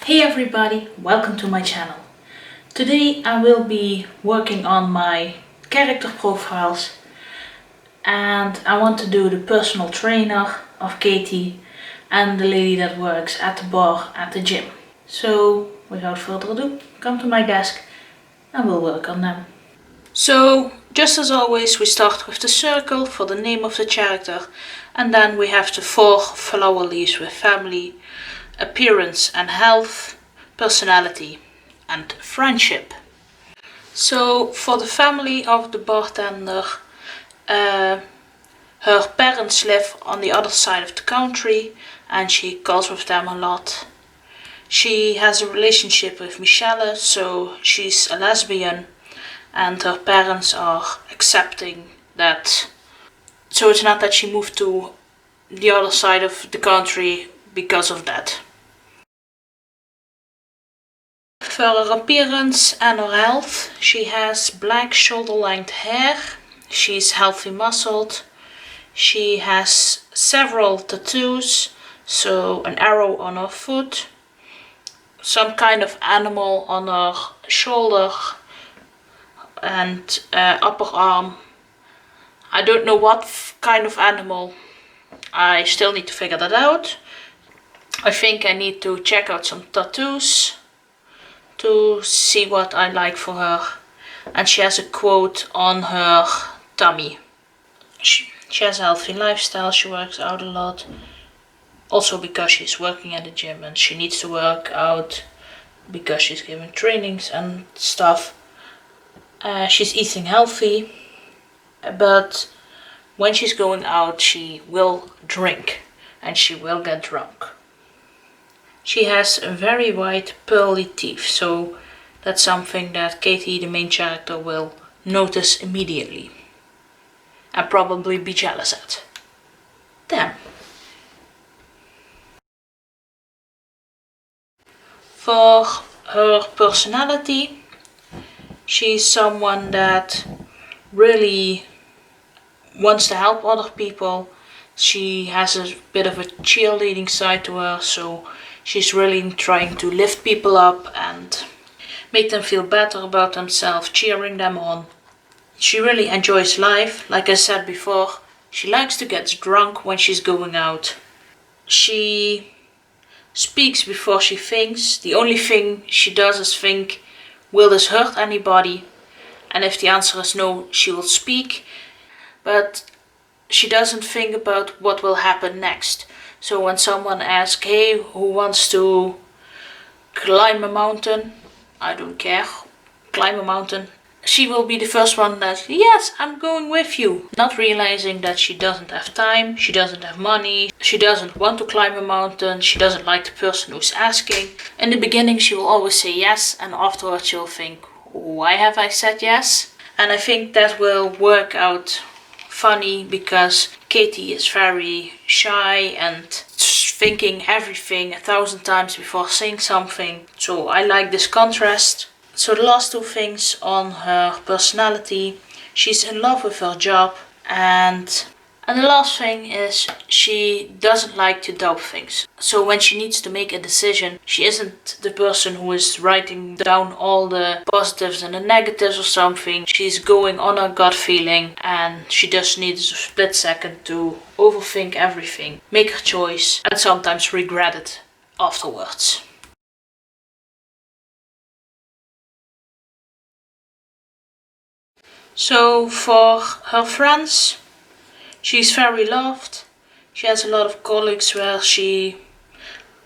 Hey everybody, welcome to my channel. Today I will be working on my character profiles and I want to do the personal trainer of Katie and the lady that works at the bar at the gym. So without further ado, come to my desk and we'll work on them. So just as always, we start with the circle for the name of the character and then we have the 4 flower leaves with family, appearance and health, personality and friendship. So for the family of the bartender, her parents live on the other side of the country and she calls with them a lot. She has a relationship with Michelle, so she's a lesbian and her parents are accepting that. So it's not that she moved to the other side of the country because of that. For her appearance and her health, she has black shoulder-length hair, she's healthy muscled, she has several tattoos, so an arrow on her foot, some kind of animal on her shoulder and upper arm. I don't know what kind of animal, I still need to figure that out. I think I need to check out some tattoos to see what I like for her. And she has a quote on her tummy. She has a healthy lifestyle, she works out a lot. Also because she's working at the gym and she needs to work out because she's giving trainings and stuff. She's eating healthy, but when she's going out she will drink and she will get drunk. She has very white pearly teeth, so that's something that Katie, the main character, will notice immediately and probably be jealous at. Damn. For her personality, she's someone that really wants to help other people. She has a bit of a cheerleading side to her, so she's really trying to lift people up and make them feel better about themselves, cheering them on. She really enjoys life. Like I said before, she likes to get drunk when she's going out. She speaks before she thinks. The only thing she does is think, will this hurt anybody? And if the answer is no, she will speak. But she doesn't think about what will happen next. So when someone asks, hey, who wants to climb a mountain? I don't care. Climb a mountain. She will be the first one that, yes, I'm going with you. Not realizing that she doesn't have time, she doesn't have money, she doesn't want to climb a mountain, she doesn't like the person who's asking. In the beginning she will always say yes, and afterwards she'll think, why have I said yes? And I think that will work out funny because Katie is very shy and thinking everything 1,000 times before saying something. So I like this contrast. So the last 2 things on her personality, she's in love with her job, and the last thing is she doesn't like to doubt things. So when she needs to make a decision, she isn't the person who is writing down all the positives and the negatives or something. She's going on her gut feeling and she just needs a split second to overthink everything, make her choice and sometimes regret it afterwards. So for her friends, she's very loved. She has a lot of colleagues where she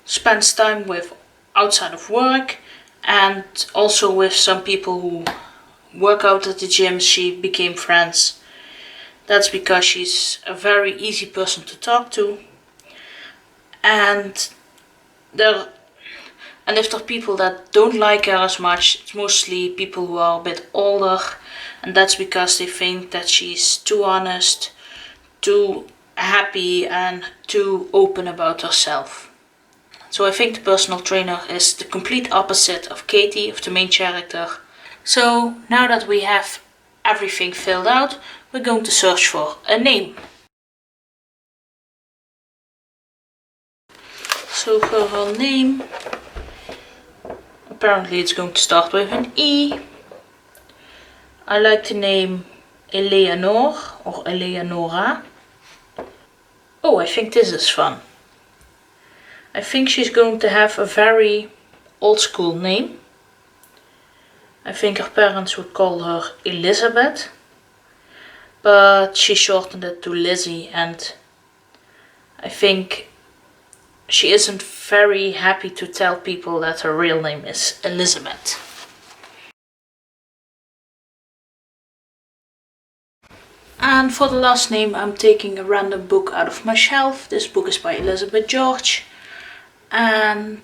spends time with outside of work and also with some people who work out at the gym. She became friends. That's because she's a very easy person to talk to. And if there are people that don't like her as much, it's mostly people who are a bit older, and that's because they think that she's too honest, too happy and too open about herself. So I think the personal trainer is the complete opposite of Katie, of the main character. So now that we have everything filled out, we're going to search for a name. So for her name, apparently it's going to start with an E. I like the name Eleanor or Eleonora. Oh, I think this is fun. I think she's going to have a very old school name. I think her parents would call her Elizabeth, but she shortened it to Lizzie, and I think she isn't very happy to tell people that her real name is Elizabeth. And for the last name, I'm taking a random book out of my shelf. This book is by Elizabeth George, and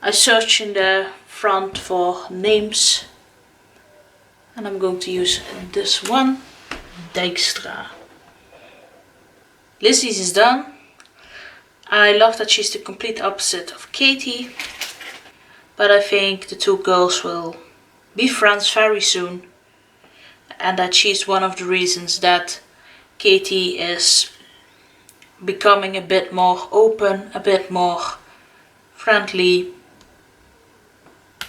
I searched in the front for names, and I'm going to use this one, Dijkstra. Lizzie's is done. I love that she's the complete opposite of Katie, but I think the two girls will be friends very soon, and that she's one of the reasons that Katie is becoming a bit more open, a bit more friendly.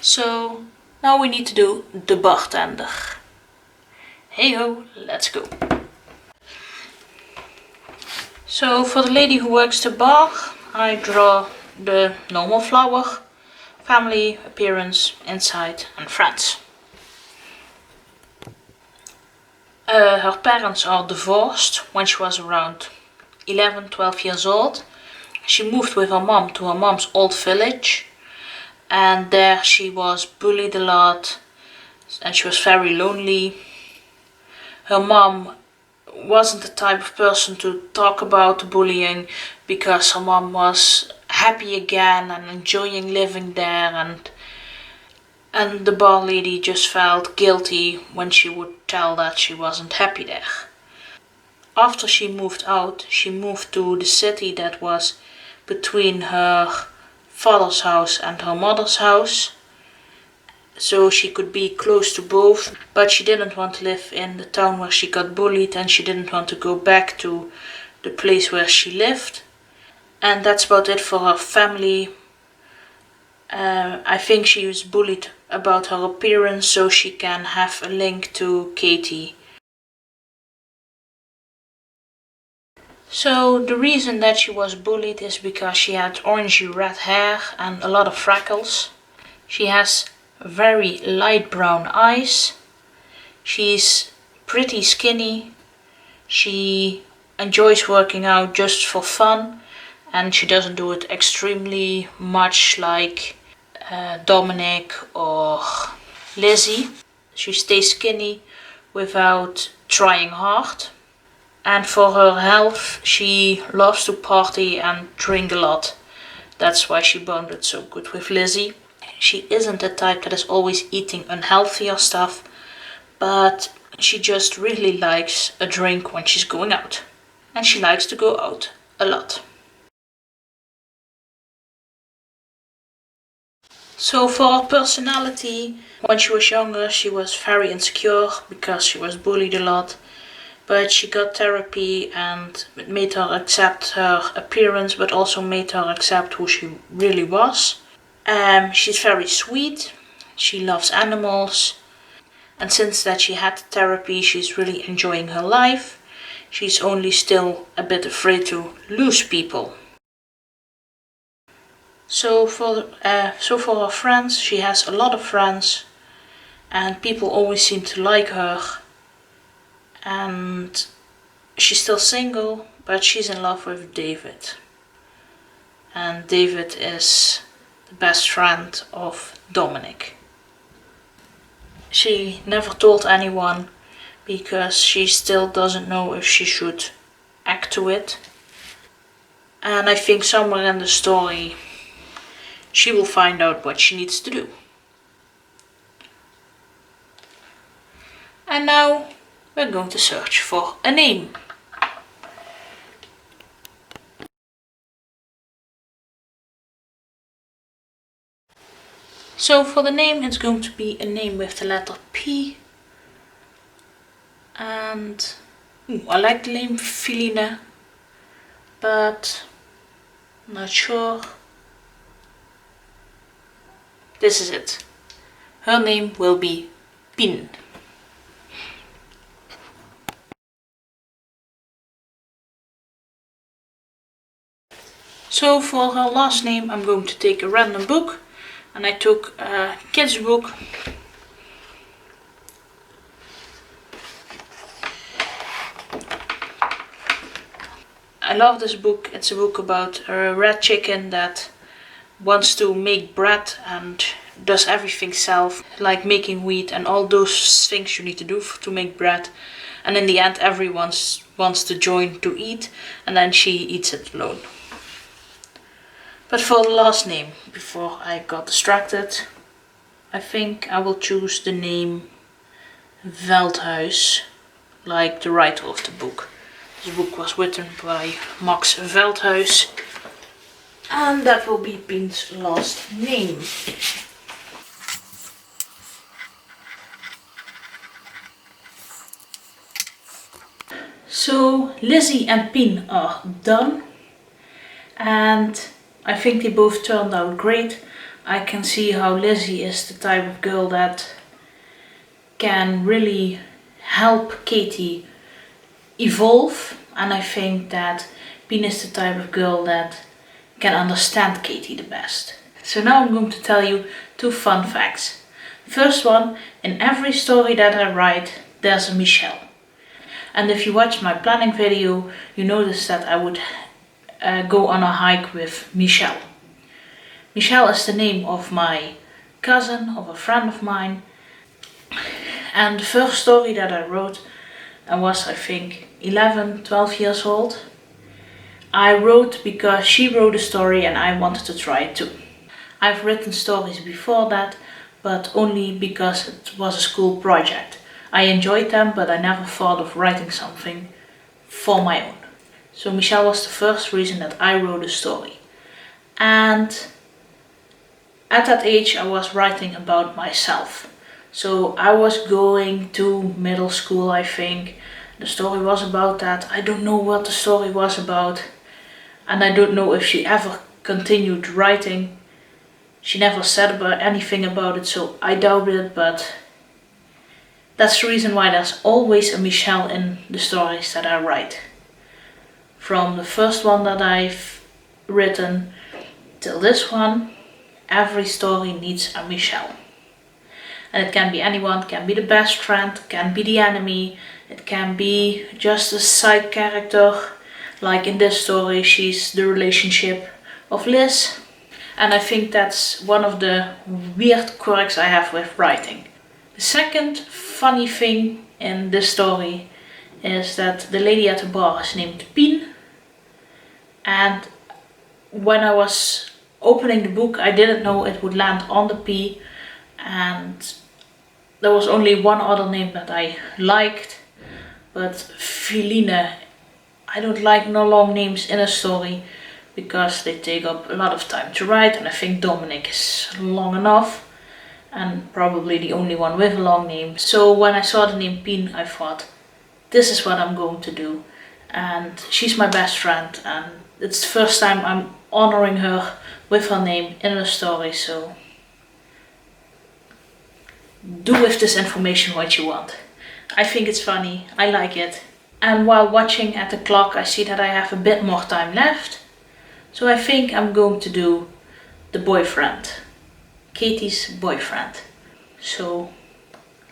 So now we need to do the bartender. Hey ho, let's go. So for the lady who works the bar, I draw the normal flower, family, appearance, inside, and friends. Her parents are divorced when she was around 11, 12 years old. She moved with her mom to her mom's old village, and there she was bullied a lot, and she was very lonely. Her mom wasn't the type of person to talk about the bullying, because her mom was happy again and enjoying living there, and the bar lady just felt guilty when she would tell that she wasn't happy there. After she moved out, she moved to the city that was between her father's house and her mother's house, so she could be close to both, but she didn't want to live in the town where she got bullied, and she didn't want to go back to the place where she lived. And that's about it for her family. I think she was bullied about her appearance, so she can have a link to Katie. So the reason that she was bullied is because she had orangey red hair and a lot of freckles. She has very light brown eyes. She's pretty skinny. She enjoys working out just for fun, and she doesn't do it extremely much like Dominic or Lizzie. She stays skinny without trying hard. And for her health, she loves to party and drink a lot. That's why she bonded so good with Lizzie. She isn't the type that is always eating unhealthier stuff, but she just really likes a drink when she's going out. And she likes to go out a lot. So for her personality, when she was younger, she was very insecure because she was bullied a lot. But she got therapy, and it made her accept her appearance, but also made her accept who she really was. She's very sweet. She loves animals. And since that she had therapy, she's really enjoying her life. She's only still a bit afraid to lose people. So for her friends, she has a lot of friends, and people always seem to like her. And she's still single, but she's in love with David. And David is the best friend of Dominic. She never told anyone because she still doesn't know if she should act to it. And I think somewhere in the story she will find out what she needs to do. And now we're going to search for a name. So for the name, it's going to be a name with the letter P. And I like the name Feline, but I'm not sure. This is it. Her name will be Pien. So for her last name I'm going to take a random book, and I took a kid's book. I love this book. It's a book about a red chicken that wants to make bread and does everything self, like making wheat and all those things you need to do to make bread. And in the end everyone wants to join to eat, and then she eats it alone. But for the last name, before I got distracted, I think I will choose the name Veldhuis, like the writer of the book. This book was written by Max Veldhuis, and that will be Pien's last name. So Lizzie and Pien are done, and I think they both turned out great. I can see how Lizzie is the type of girl that can really help Katie evolve, and I think that Pien is the type of girl that can understand Katie the best. So now I'm going to tell you 2 fun facts. First one, in every story that I write there's a Michelle. And if you watched my planning video, you noticed that I would go on a hike with Michelle. Michelle is the name of my cousin, of a friend of mine. And the first story that I wrote, I was I think 11, 12 years old. I wrote because she wrote a story and I wanted to try it too. I've written stories before that, but only because it was a school project. I enjoyed them, but I never thought of writing something for my own. So Michelle was the first reason that I wrote a story. And at that age I was writing about myself. So I was going to middle school, I think. The story was about that. I don't know what the story was about. And I don't know if she ever continued writing. She never said anything about it, so I doubt it, but that's the reason why there's always a Michelle in the stories that I write. From the first one that I've written till this one, every story needs a Michelle. And it can be anyone, it can be the best friend, it can be the enemy, it can be just a side character. Like in this story, she's the relationship of Liz. And I think that's one of the weird quirks I have with writing. The second funny thing in this story is that the lady at the bar is named Pien. And when I was opening the book, I didn't know it would land on the P. And there was only one other name that I liked, but Feline. I don't like no long names in a story because they take up a lot of time to write, and I think Dominic is long enough and probably the only one with a long name. So when I saw the name Pien, I thought, this is what I'm going to do. And she's my best friend, and it's the first time I'm honoring her with her name in a story, so do with this information what you want. I think it's funny, I like it. And while watching at the clock, I see that I have a bit more time left. So I think I'm going to do the boyfriend. Katie's boyfriend. So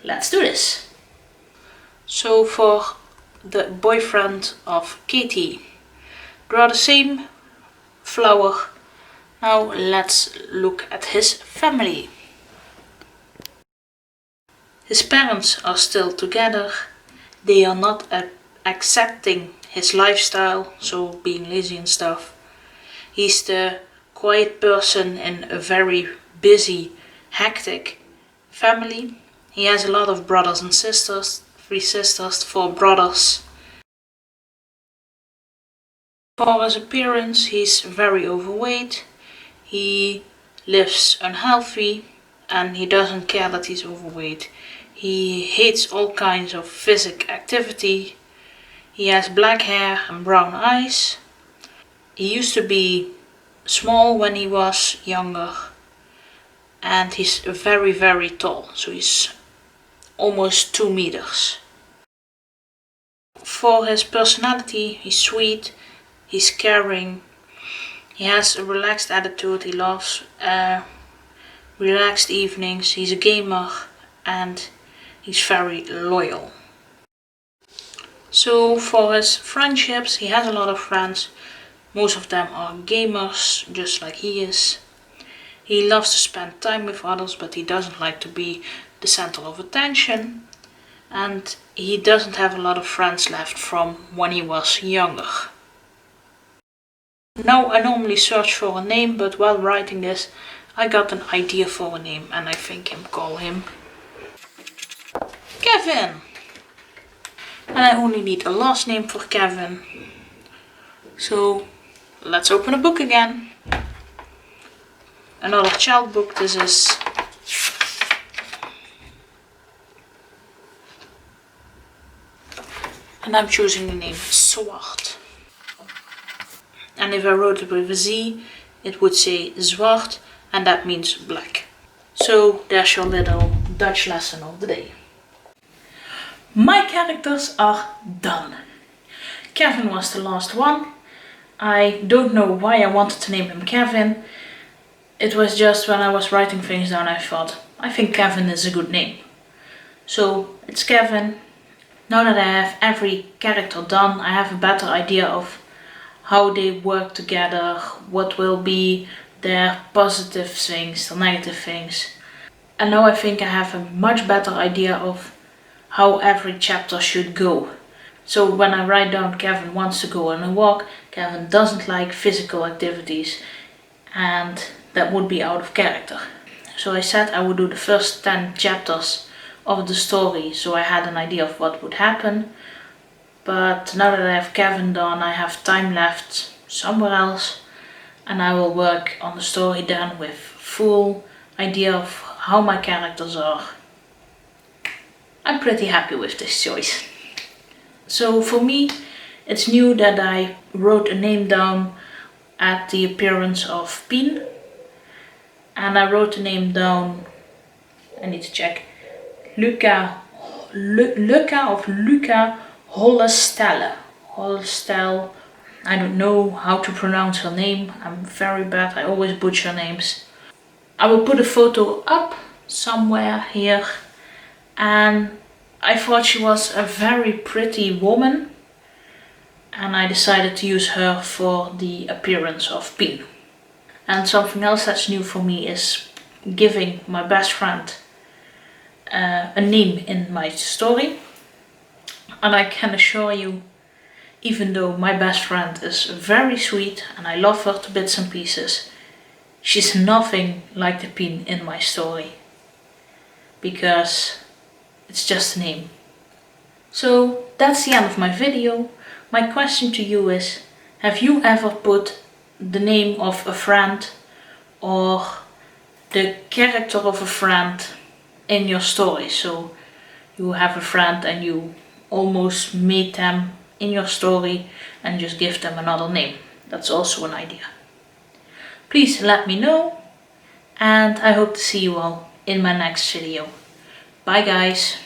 let's do this. So for the boyfriend of Katie, draw the same flower. Now let's look at his family. His parents are still together. They are not accepting his lifestyle, so being lazy and stuff. He's the quiet person in a very busy, hectic family. He has a lot of brothers and sisters, 3 sisters, 4 brothers. For his appearance, he's very overweight. He lives unhealthy and he doesn't care that he's overweight. He hates all kinds of physical activity. He has black hair and brown eyes. He used to be small when he was younger. and he's very, very tall, so he's almost 2 meters. For his personality, he's sweet, he's caring, he has a relaxed attitude, he loves relaxed evenings, he's a gamer, and he's very loyal. So for his friendships, he has a lot of friends. Most of them are gamers, just like he is. He loves to spend time with others, but he doesn't like to be the center of attention. And he doesn't have a lot of friends left from when he was younger. Now I normally search for a name, but while writing this, I got an idea for a name, and I think call him Kevin. And I only need a last name for Kevin. So let's open a book again. Another child book this is. And I'm choosing the name Zwart. And if I wrote it with a Z, it would say zwart, and that means black. So there's your little Dutch lesson of the day. My characters are done. Kevin was the last one. I don't know why I wanted to name him Kevin. It was just when I was writing things down I thought, I think Kevin is a good name. So it's Kevin. Now that I have every character done, I have a better idea of how they work together, what will be their positive things, their negative things. And now I think I have a much better idea of how every chapter should go. So when I write down Kevin wants to go on a walk, Kevin doesn't like physical activities, and that would be out of character. So I said I would do the first 10 chapters of the story, so I had an idea of what would happen. But now that I have Kevin done, I have time left somewhere else, and I will work on the story then with full idea of how my characters are. I'm pretty happy with this choice. So for me, it's new that I wrote a name down at the appearance of Pien. And I wrote the name down, I need to check, Luca Hollestelle. Hollestelle. I don't know how to pronounce her name. I'm very bad. I always butcher names. I will put a photo up somewhere here. And I thought she was a very pretty woman. And I decided to use her for the appearance of Pien. And something else that's new for me is giving my best friend a name in my story. And I can assure you, even though my best friend is very sweet and I love her to bits and pieces, she's nothing like the Pien in my story. Because it's just a name. So that's the end of my video. My question to you is, have you ever put the name of a friend or the character of a friend in your story? So you have a friend and you almost meet them in your story and just give them another name. That's also an idea. Please let me know, and I hope to see you all in my next video. Bye guys.